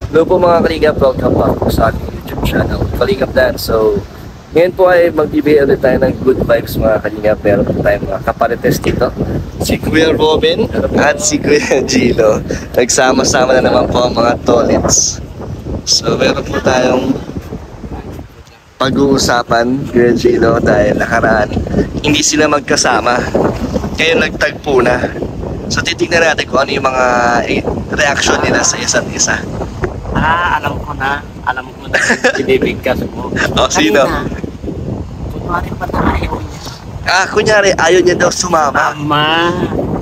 Hello po mga Kalingap, welcome back po sa ating YouTube channel, Kalingap Dance. So, ngayon po ay magbibigay ulit tayo ng good vibes mga Kalingap. Meron po tayong mga kaparites dito. Si Kuya Robin at si Kuya Gilo. Nagsama-sama na naman po ang mga tolits. So, meron po tayong pag-uusapan, Kuya Gilo, dahil nakaraan hindi sila magkasama. Ngayon nagtagpo na. So titignan natin kung ano yung mga reaction nila sa isa't isa. Alam ko na binibigkas mo. O, sino? Kunwari pa tayo niya. Kunyari ayaw niya daw sumama.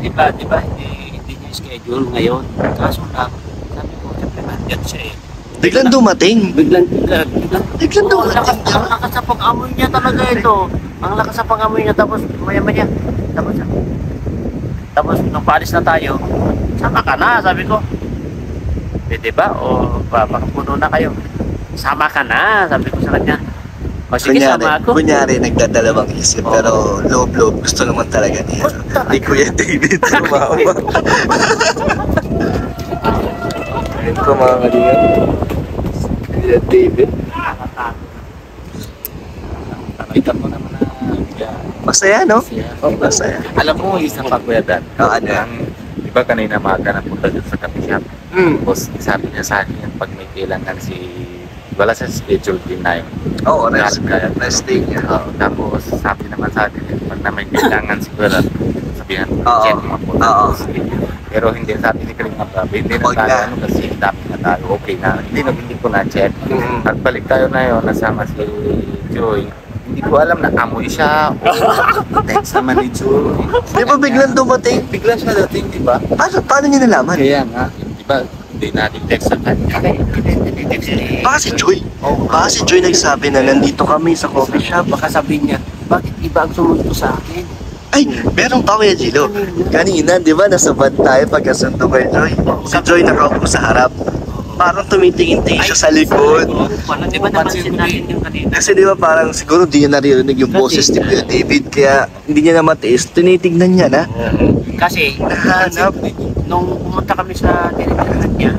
Diba, hindi niya schedule ngayon. Kaso lang, sabi ko, siyempre nandiyan siya eh. Biglang dumating. Biglang Biglang dumating. Ang lakas sa pag-amoy niya talaga ito. Ang lakas sa pag-amoy niya, tapos maya-maya. Tapos nung paalis na tayo, sama ka na, sabi ko. Pwede ba? O makapuno na kayo. Sama ka na, sabi ko sa kanya. O sige, sama ako. Kunyari, nagdadalawang isip, pero loob-loob, gusto naman talaga niya. Ni Kuya David sumama. Ayun ko mga Kalingap. Kuya David. Kita mo naman na Masaya, no? Masaya. Alam mo, isang pagkuyadan. Ano? Di ba kanina maaga na punta dun sa coffee shop? Tapos sabi niya sa akin, pag may kailangan wala sa schedule din na yun. Oo, rest day niya. Tapos sabi naman sa akin, pag na may kailangan siguro, sabihan mo, check mo po. Pero hindi sabi ni Kalinga Babi, hindi na tayo, kasi dami na tayo, okay na. Hindi ko na-check. Pagbalik tayo na yun, nasama si Joy. Hindi ko alam na amoy siya o text naman ni Joy. Di ba biglang dumating? Biglang siya dating, di ba? Paano niya nalaman? Kaya nga, di ba, hindi natin text sa kanya. Baka si Joy. Baka si Joy nagsabi na nandito kami sa coffee shop. Baka sabihin niya, bakit iba ang sumunod sa akin? Ay, meron pa Kuya Gilo. Kanina, di ba, nasa van tayo pagkasundo kay Joy. Si Joy nakaupo sa harap. Parang tumitingin-tingin siya sa likod. Di ba napansin natin yung kanina? Kasi di ba parang siguro di niya naririnig yung boses ni Kuya David. Kaya hindi niya na matiis. Tinitignan niya na. Kasi, Nahanap. nung pumunta kami sa tinitirahan niya,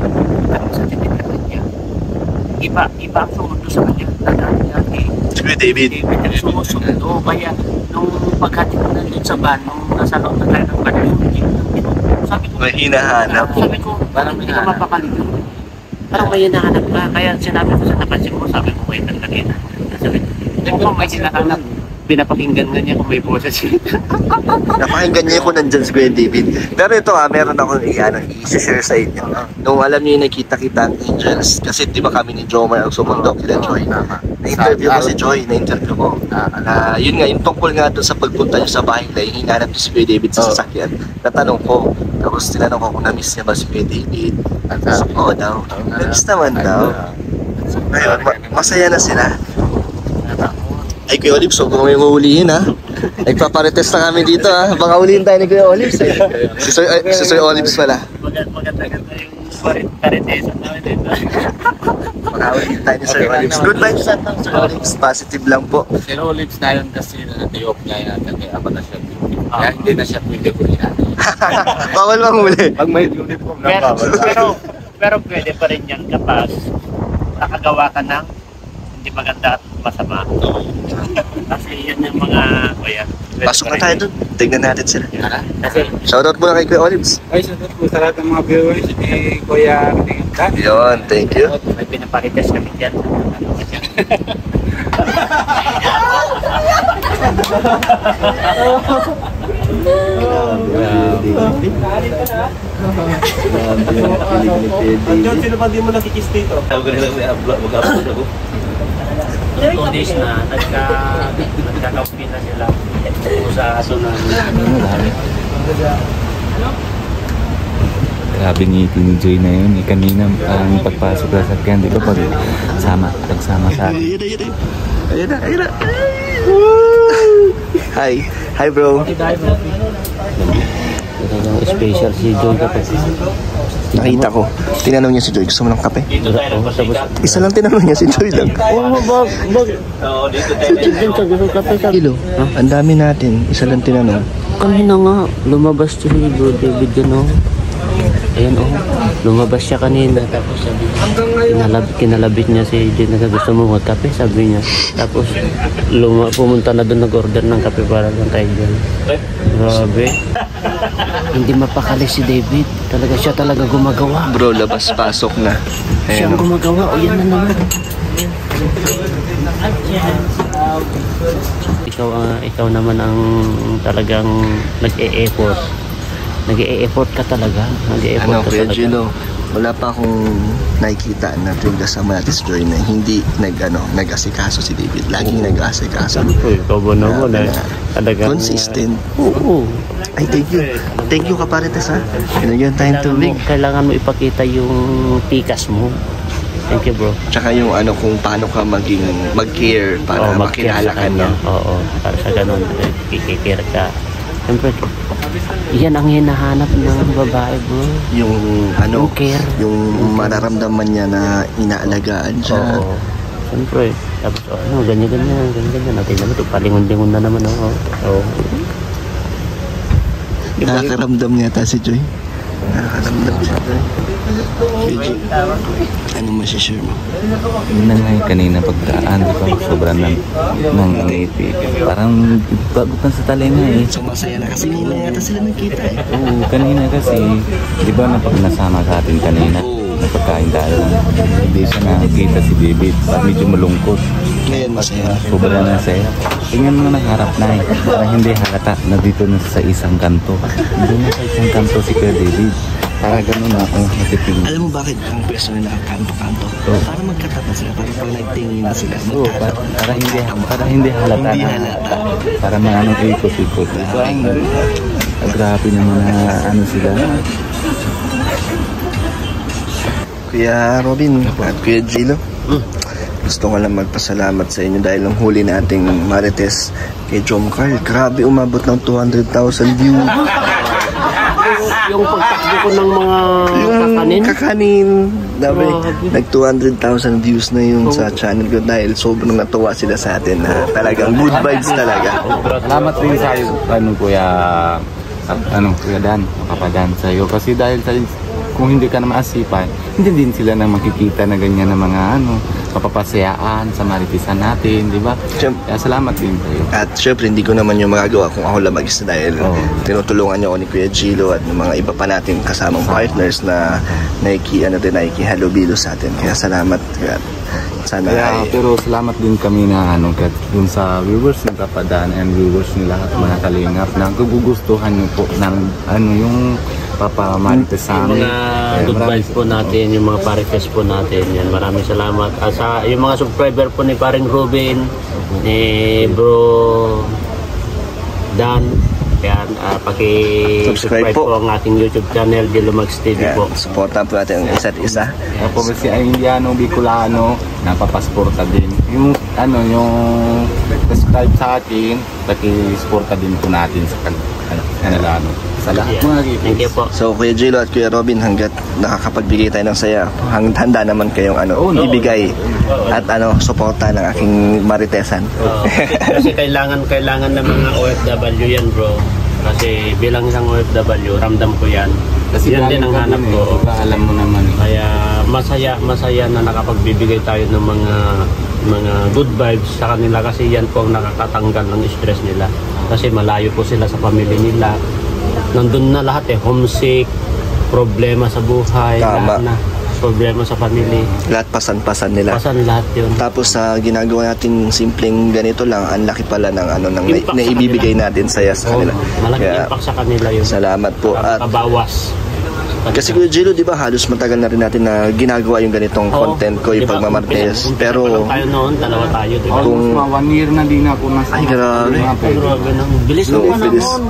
iba ang sumundo sa kanya. Dati, Si Kuya David. yung sumusundo. Kaya, nung paghatid ko nandun sa van, nung nasa loob na tayo ng van, sabi ko, May hinahanap. Sabi ko, parang hindi ko mapakalimutan. Parang may hinahanap ka. Kaya sinabi ko sa napansin mo, sabi ko kayo ng kanina. Sabi ko, may hinahanap. Pinapakinggan nga niya kung may boses siya. Napakinggan niya kung nandyan si Kuya David. Pero ito meron akong i-share sa inyo. Nung alam niyo yung nakita-kita ang Angels, kasi di ba kami ni Jomar ang sumundo kila Joy. Na-interview ko si Joy, na-interview ko. Yun nga, yung tungkol nga doon sa pagpunta niyo sa bahay nila, yung hinanap niyo si Kuya David sa sasakyan. Natanong ko, tapos tinanong ko kung na-miss niya ba si Kuya David. Oo daw, na-miss naman daw. Ngayon, masaya na sila. Ay, Kuya Olives, huwag mo yung uhulihin ha. Nagpaparites na kami dito ha. Baka ulihin tayo ni Kuya Olives eh. Si Sir Olives pala. Maganda yung paritesa namin dito. Baka ulihin tayo ni Sir Olives. Good vibes lang ng Sir Olives. Positive lang po. Pero lips na yun kasi na-day off niya yan. Kaya aba na siya. Kaya hindi na siya pwede ko yan. Bawal manghuli. Pag may uniform na Pero pwede pa rin yan kapag nakagawa ka ng hindi maganda at masama. Kasi yan yung mga kuya. Pasok na tayo dun. Tignan natin sila. Kasi Shoutout muna kay Kuya Olives. Ay, sagot po sa lahat ng mga viewers ni Kuya Tingka. Yun, thank you. may pinaparites kami dyan. John, sino ba di mo nakikiss dito? Days na nagkakaupin na sila sa tsunami. Grabe ngiti ni Joy na yun. Kanina ang pagpasok sa sakyan, di ba pag pagsama sa akin. Ayun na. Hi bro. Special si Joy kapag Nakita ko. Tinanong niya si Joy, gusto mo ng kape? tapos Isa lang tinanong niya si Joy lang. Kilo, ang dami natin. Isa lang tinanong. kanina nga lumabas si Bro David yan oh. Ayan oh. Lumabas siya kanina tapos sabi Hanggang Kinalabit niya si Jen na gusto mo magkape, sabi niya. Tapos pumunta na doon, nag-order ng kape para lang tayo dyan. Grabe. Hindi mapakali si David. Siya talaga gumagawa. Bro, labas-pasok na. Siya ang gumagawa. O yan na naman. Ikaw naman ang talagang nag-e-effort. Nag-e-effort ka talaga. Ano, Kuya Gilo, wala pa akong nakikita na tuwing kasama natin si Joy na hindi nag-asikaso si David. Laging nag-asikaso. Ikaw ba naman talagang consistent. Oo. Ay, thank you. Thank you, Kaparites, ha. Pinagyan tayong tubig. Kailangan mo ipakita yung tikas mo. Thank you, bro. Tsaka yung kung paano ka mag-care para makilala ka, no? Oo, para sa ganun, kikikare ka. Siyempre, yan ang hinahanap ng babae, bro. Yung care. Yung mararamdaman niya na inaalagaan siya. Oo. Siyempre, tapos ganyan. Natin naman ito, palingon-lingon na naman, oo. Nakakaramdam yata si Joy. Nakakaramdam siya. Ano masishare mo? Yun na nga yung kanina pagdaan, di ba? Sobrang ng ngiti. Parang bago pa sa talina eh. So masaya na kasi ngayon yata sila nagkita eh. Oo, kanina kasi, di ba na pag nasama sa atin kanina, napagkain tayo, hindi siya nakakita si David. Medyo malungkot. Ngayon masaya. Sobrang nasaya. Tingnan mo na harap na eh. Parang hindi halata na dito na sa isang kanto. Doon na sa isang kanto si Kuya David. Para ganun na ako natitingin. Alam mo bakit ang pwesto nila kanto-kanto? Para magkatapat sila, para pag nagtingin na sila. Para hindi halata. Hindi halata. Para maanong ikot-ikot. Ito ang grabe naman na sila. Kuya Robin at Kuya Gilo, gusto ko lang magpasalamat sa inyo dahil ang huli nating Marites kay Jom Carl. Grabe, umabot ng 200,000 views. Yung pagtakbo ko ng mga kakanin. Dami, nag 200,000 views na yun sa channel ko dahil sobrang natuwa sila sa atin na talagang good vibes talaga. Salamat din sa iyo, Kuya Dan, Papa Dan sa iyo. Kasi dahil kung hindi ka na maasipan, hindi din sila na makikita na ganyan na mga papapasayaan sa maritisan natin, di ba? Kaya salamat din sa iyo. At syempre, hindi ko naman yung magagawa kung ako lang mag-isa dahil tinutulungan niyo ako ni Kuya Gilo at ng mga iba pa natin kasamang partners na nakikihalubilo sa atin. Kaya salamat. Sana pero salamat din kami na dun sa viewers ng Kapadan and viewers ng lahat mga kalingap na gugustuhan niyo po ng yung papamarites sa amin. Yung mga good vibes po natin, yung mga parites po natin, yan, maraming salamat. Sa yung mga subscriber po ni Paring Robin, ni Bro Dan, yan, paki-subscribe po ang ating YouTube channel, Dilumags TV po. Supportan po natin ang isa't isa. Po si Indiano, Bicolano, napapasporta din. Yung subscribe sa akin, paki-suporta din po natin sa kanila. Sa lahat mga thank you po. So Kuya Gilo at Kuya Robin, hanggat nakakapagbigay tayo ng saya, handa naman kayong ibigay at suporta ng aking maritesan. Kasi kailangan ng mga OFW yan, bro. Kasi bilang isang OFW, ramdam ko yan. Kasi yan din ang hanap ko. Alam mo naman. Kaya masaya na nakapagbibigay tayo ng mga good vibes sa kanila kasi yan po ang nakakatanggal ng stress nila. Kasi malayo po sila sa pamilya nila. Nandun na lahat homesick, problema sa buhay, lahat na, problema sa pamilya. Lahat pasan-pasan nila. Pasan lahat yun. Tapos sa ginagawa natin simpleng ganito lang, ang laki pala ng naibibigay natin saya sa kanila. Malaking impact sa kanila yun. Salamat po. At kabawas. Kasi Kuya Gilo, di ba halos matagal na rin natin na ginagawa yung ganitong content ko, yung pagmamartes. Pero tayo noon, dalawa tayo, di ba? Kung 1 year na din ako nasa. Ay, grabe. Grabe nang bilis ng panahon.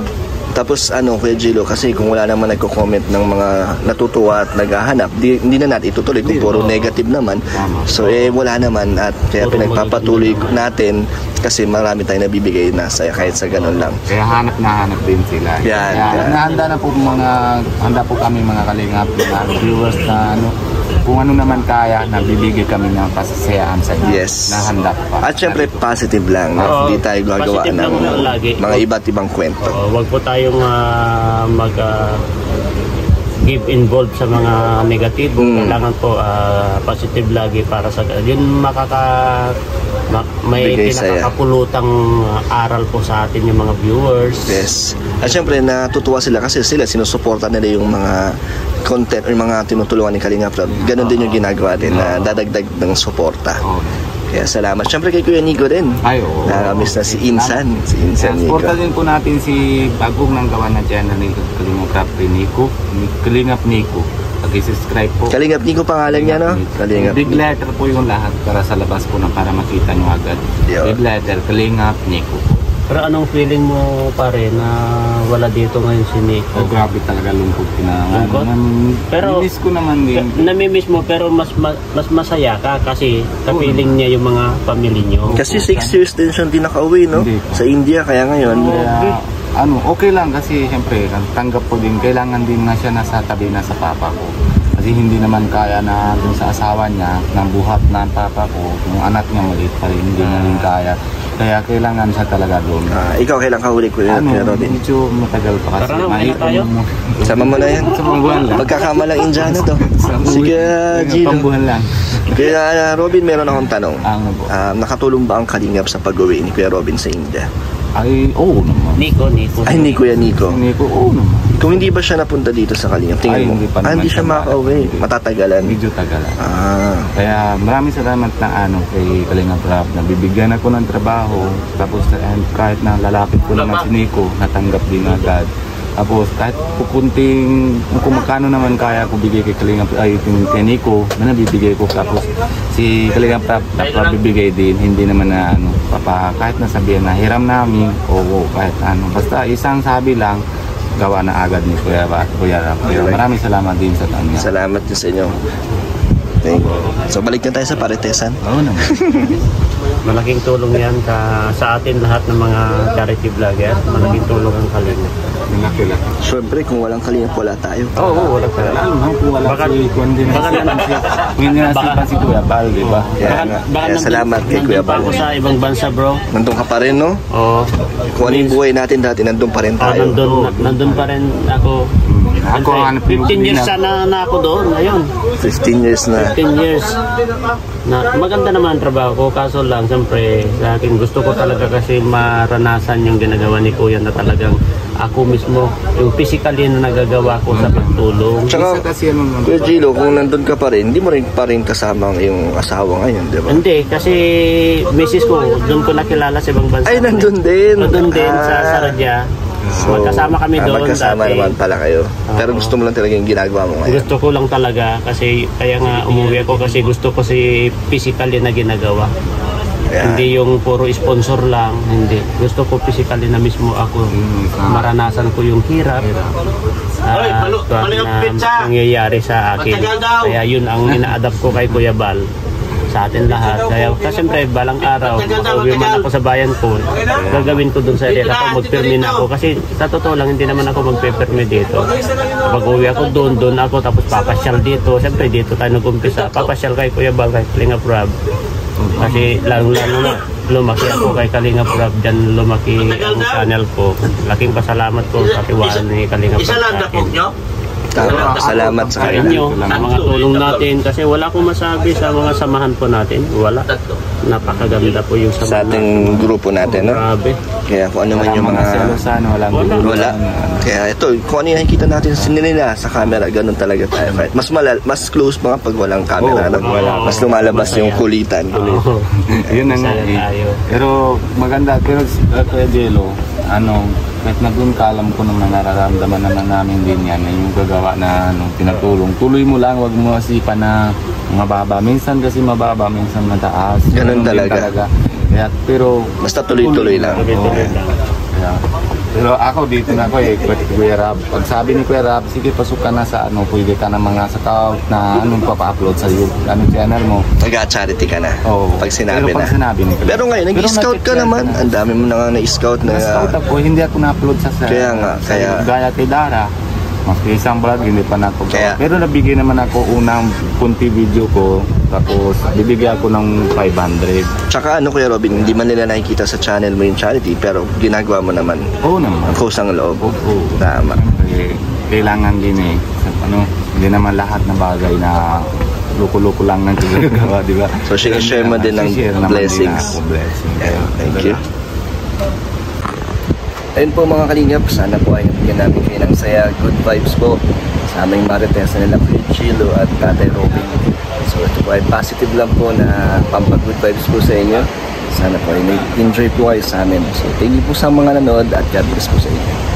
Tapos Kuya Gilo, kasi kung wala naman nagko-comment ng mga natutuwa at naghahanap, hindi na natin itutuloy kung puro negative naman. So wala naman at kaya pinagpapatuloy natin kasi marami tayong nabibigay na saya kahit sa ganun lang. Kaya hanap din sila. Yan. Handa po kami mga kalingap na viewers na kung ano naman kaya, nabibigay kami ng pasasayaan sa inyo. Yes. Na handa pa. At syempre, positive lang. Hindi tayo gagawa ng mga iba't ibang kwento. Wag po tayong give involved sa mga negatibo. Kailangan po positive lagi para sa yun may Bigay saya. pinakakapulutang aral po sa atin yung mga viewers. Yes. At syempre, natutuwa sila kasi sila sinusuporta nila yung mga content o yung mga tinutulungan ni Kalinga Prab. Ganon din yung ginagawa din na dadagdag ng suporta. Kaya salamat. Syempre kay Kuya Nico din. Ay, oo. Nakamiss na si Insan. Si Insan Nico. Supporta din po natin si bagong nang gawa na channel ni Kalingap Rap Nico. Kalingap Nico. Pag-subscribe po. Kalingap Nico pangalan niya, no? Kalingap Big Nico. letter po yung lahat para sa labas po na para makita nyo agad. Yo. Big letter, Kalingap Nico. Pero anong feeling mo pare na wala dito ngayon si Nico? Oh, grabe talaga lungkot Lungkot? Pero miss ko naman din. Namimiss mo pero mas masaya ka kasi kapiling niya yung mga pamilya niyo. Kasi 6 years din siyang di nakauwi, no? Hindi po. Sa India, kaya ngayon. Kaya, okay lang kasi siyempre tanggap ko din, kailangan din na siya nasa tabi na sa papa ko. Kasi hindi naman kaya na dun sa asawa niya, ng buhat ng papa ko, yung anak niya maliit pa rin, hindi na rin kaya. Kaya kailangan siya talaga doon. Ikaw kailan ka huli, Kuya Robin? Medyo matagal pa kasi. Tara na, uwi na tayo. Sama mo na yan. Sa mga buwan lang. Magkakamalang Indiana to. Sige, Gino. Pambuhan lang. Kaya Robin, meron akong tanong. Ano po? Nakatulong ba ang Kalingap sa pag-uwi ni Kuya Robin sa India? Ay, oo naman. Nico. Ay, ni Kuya Nico. Hindi ko, oo naman. Kung hindi ba siya napunta dito sa Kalingap, tingin Ay, mo? hindi pa naman Hindi siya siya makauwi. Matatagalan. Medyo tagalan. Ah. Kaya maraming salamat na kay Kalingap Rap na bibigyan ako ng trabaho. Tapos kahit na lalapit ko naman si Nico, natanggap din agad. Tapos kahit kung magkano naman kaya ko bigay kay Kalingap kay Nico, na nabibigay ko. Tapos si Kalingap Rap bibigay din, hindi naman na kahit nasabihan na hiram namin o kahit basta isang sabi lang, gawa na agad ni Kuya Rap. Kaya maraming salamat din sa kanya. Salamat din sa inyo. Thank you. So balik na tayo sa Paritesan. Oo naman. Malaking tulong yan sa atin lahat ng mga charity vlogger. Malaking tulong ang Kalinga. Siyempre, kung walang Kalingap, wala tayo. Oo, wala ka. Kung wala si Kundi hindi na si Kuya Bal, di ba? Kaya salamat kay Kuya Bal. Bal. Ako sa ibang bansa, bro. Nandun ka pa rin, no? Oo. Kung ano yung buhay natin dati, nandun pa rin tayo. Nandun pa rin ako. Ako, 15 years sana na ako doon ngayon. 15 years na. 15 years. Maganda naman ang trabaho ko, kaso lang siyempre sa akin gusto ko talaga kasi maranasan yung ginagawa ni Kuya na talagang ako mismo, yung physically na nagagawa ko sa pagtulong. Tsaka, Kuya Gilo, kung nandun ka pa rin, hindi mo rin pa rin kasama ang iyong asawa ngayon, di ba? Hindi, kasi misis ko, doon ko nakilala sa ibang bansa. Ay, nandun din. Nandun din sa Saradya. So, magkasama kami doon. Magkasama dati. naman pala kayo. Pero gusto mo lang talaga yung ginagawa mo ngayon. Gusto ko lang talaga kasi kaya nga umuwi ako kasi gusto ko si physically na ginagawa. Yeah. Hindi yung puro sponsor lang, hindi. Gusto ko physically na mismo ako maranasan ko yung hirap na nangyayari sa akin. Kaya yun ang ina-adapt ko kay Kuya Bal sa atin lahat. Kaya siyempre balang araw makauwi man ako sa bayan ko, gagawin ko dun sa area ko, magpirmi na ako kasi sa totoo lang hindi naman ako magpipirmi dito. Pag uwi ako doon ako tapos papasyal dito. Siyempre dito tayo nag-umpisa, papasyal kay Kuya Bal, kay Kalingap Rab. Kasi lalo na lumaki ako kay Kalingap Rab, dyan lumaki ang channel ko. Laking pasalamat ko sa tiwala ni Kalingap Rab sa akin. Salamat sa Sa inyo, kanila. sa mga tulong natin kasi wala akong masabi sa mga samahan po natin. Wala. Napakaganda po yung Sa samahan. ating grupo natin, no? Grabe. Kaya kung ano man yung mga... walang Wala. Kaya ito, kung ano yung nakikita natin sa nila sa camera, ganun talaga tayo. Kahit mas close mga pag walang camera. no? Mas lumalabas yung kulitan. Oo. Yun na nga Masaya tayo. Pero maganda, pero Kuya Jello, kahit na doon ka, alam ko naman nararamdaman naman namin din yan, yung gagawa na tinatulong. Tuloy mo lang, wag mo asipan na mababa. Minsan kasi mababa, minsan mataas. Ganun din talaga. Kaya, pero Basta tuloy-tuloy lang. Tuloy-tuloy lang. kaya, pero ako dito na ako Kuya Rab. Pag sabi ni Kuya Rab, sige pasok ka na sa pwede ka na mga scout na papa-upload sa channel mo. Mag-charity ka na. Oo. Pag sinabi Pero na. pag sinabi ni Kuya. Pero ngayon, nag-scout ka naman. Ang dami mo na nga na-scout na... Na-scout ako, hindi ako na-upload sa Kaya nga, kaya- gaya kay Dara. Maski isang vlog, hindi pa na ako. Kaya- Pero nabigay naman ako unang punti video ko. Tapos bibigyan ako ng 500. Tsaka Kuya Robin, hindi man nila nakikita sa channel mo yung charity, pero ginagawa mo naman. Oo naman. Ang kusang loob. Oo. Tama. Eh, kailangan din eh. Hindi naman lahat ng bagay na luko-luko lang nang ginagawa, di ba? So, share mo din ng blessings. Thank you. Ayun po mga kalingap, sana po ay nabigyan namin kayo ng saya, good vibes po sa aming Marites na nila Kuya Chilo at Tatay Robin. So ito po ay positive lang po na pampag-good vibes po sa inyo. Sana po ay nag-enjoy po kayo sa amin. So thank you po sa mga nanood at God bless po sa inyo.